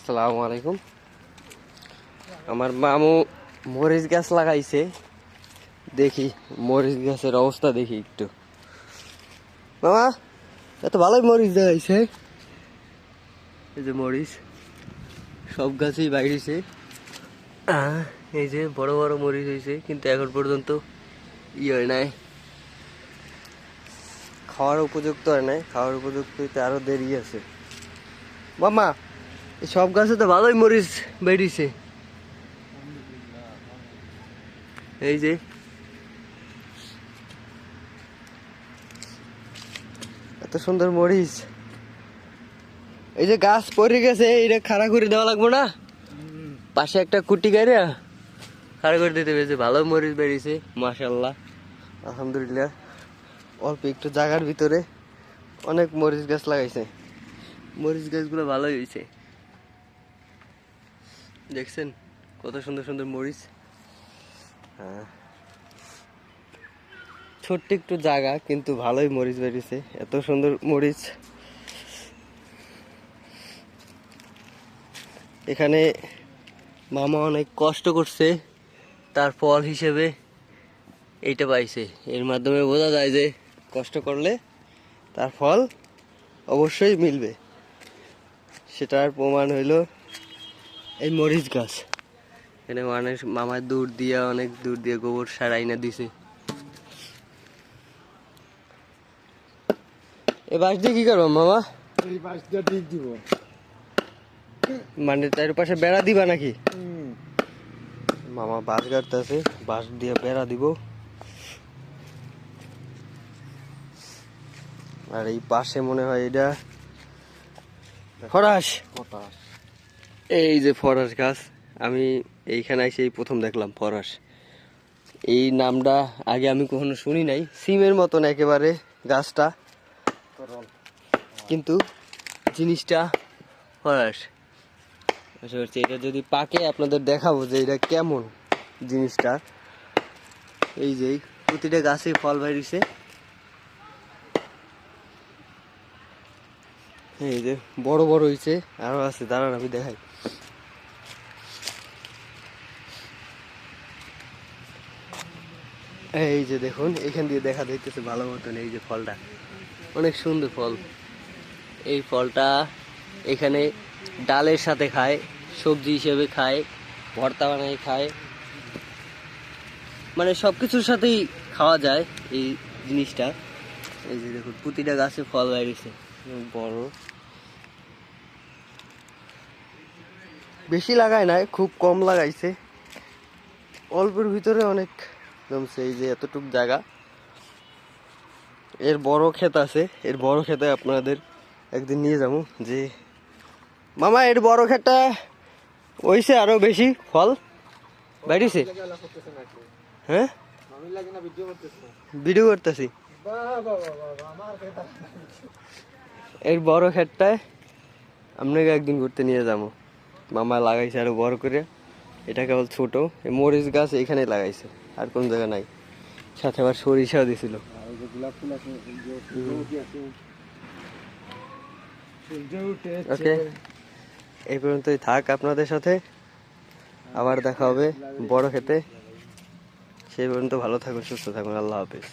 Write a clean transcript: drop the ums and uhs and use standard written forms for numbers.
আসসালামু আলাইকুম। আমার মামু মরিচ গাছ লাগাইছে, দেখি মরিচ গাছের অবস্থা দেখি একটু। মামা এত ভালোই মরিচ দেখাইছে, এই যে মরিচ সব গাছেই বাইরেছে। এই যে বড় বড় মরিচ হয়েছে, কিন্তু এখন পর্যন্ত হয় নাই, খাওয়ার উপযুক্ত হয় নাই। খাওয়ার উপযুক্ত হইতে আরো দেরি আছে। মামা এই সব গাছে তো ভালোই মরিচ বেরিয়েছে। এই যে এত সুন্দর মরিচ, এই যে গাছ পড়ে গেছে, এটা খাড়া করে দেওয়া লাগবো না? পাশে একটা কুটি গাড়ি খাড়া করে দিতে পেরেছে। ভালো মরিচ বেরিয়েছে মাশাআল্লাহ, আলহামদুলিল্লাহ। অল্প একটু জায়গার ভিতরে অনেক মরিচ গাছ লাগাইছে। মরিচ গাছগুলো ভালোই হয়েছে, দেখছেন কত সুন্দর সুন্দর মরিচ। হ্যাঁ, ছোট্ট একটু জায়গা কিন্তু ভালোই মরিচ বেরিয়েছে, এত সুন্দর মরিচ। এখানে মামা অনেক কষ্ট করছে, তার ফল হিসেবে এইটা পাইছে। এর মাধ্যমে বোঝা যায় যে কষ্ট করলে তার ফল অবশ্যই মিলবে। সেটার প্রমাণ হইল এই মরিচ গাছ। এখানে মানুষ মামার অনেক দূর দিয়ে গোবর সার আইনা দিছে। এই বাঁশ দিয়ে কি করবো মামা? এই বাঁশ দিয়ে ঠিক দিব, মানে তার পাশে বেড়া দিবা নাকি? মামা বাঁশ গাড়তেছে, বাঁশ দিয়ে বেড়া দিব। আর এই পাশে মনে হয় এটা ফরাস। এই যে ফরাস গাছ, আমি এইখানে এসে এই প্রথম দেখলাম ফরাস। এই নামটা আগে আমি কখনো শুনি নাই। সিমের মতন একেবারে গাছটা, কিন্তু জিনিসটা ফরাস। আশা করছি এটা যদি পাকে আপনাদের দেখাবো যে এটা কেমন জিনিসটা। এই যে প্রতিটা গাছে ফল বেরিয়েছে। এই যে বড় বড় হয়েছে, আরো আছে, দাঁড়ান আমি দেখাই। এই যে দেখুন, এখান দিয়ে দেখা যাইতেছে ভালো মতন। এই যে ফলটা অনেক সুন্দর ফল। এই ফলটা এখানে ডালের সাথে খায়, সবজি হিসেবে খায়, ভর্তা বানাই খায়, মানে সবকিছুর সাথেই খাওয়া যায় এই জিনিসটা। এই যে দেখুন প্রতিটা গাছে ফল বেরিয়েছে, বড়। বেশি লাগায় নাই, খুব কম লাগাইছে, অল্পের ভিতরে অনেক জমছে। এই যে এতটুক জায়গা, এর বড় ক্ষেত আছে, এর বড় ক্ষেতে আপনাদের একদিন নিয়ে যাবো। যে মামা এর বড় ক্ষেতটা হইছে আরো বেশি ফল বেরিয়েছে। হ্যাঁ ভিডিও করতেছি। এর বড় ক্ষেতটায় আপনাকে একদিন ঘুরতে নিয়ে যাবো। মামা লাগাইছে আরো বড় করে, এটা কেবল ছোট। এই মরিচ গাছ এখানে লাগাইছে, আর কোন জায়গা নাই। সাথে আবার সরিষাও দিছিল। ওকে, এই পর্যন্তই থাক আপনাদের সাথে, আবার দেখা হবে বড় খেতে। সেই পর্যন্ত ভালো থাকুন, সুস্থ থাকুন, আল্লাহ হাফেজ।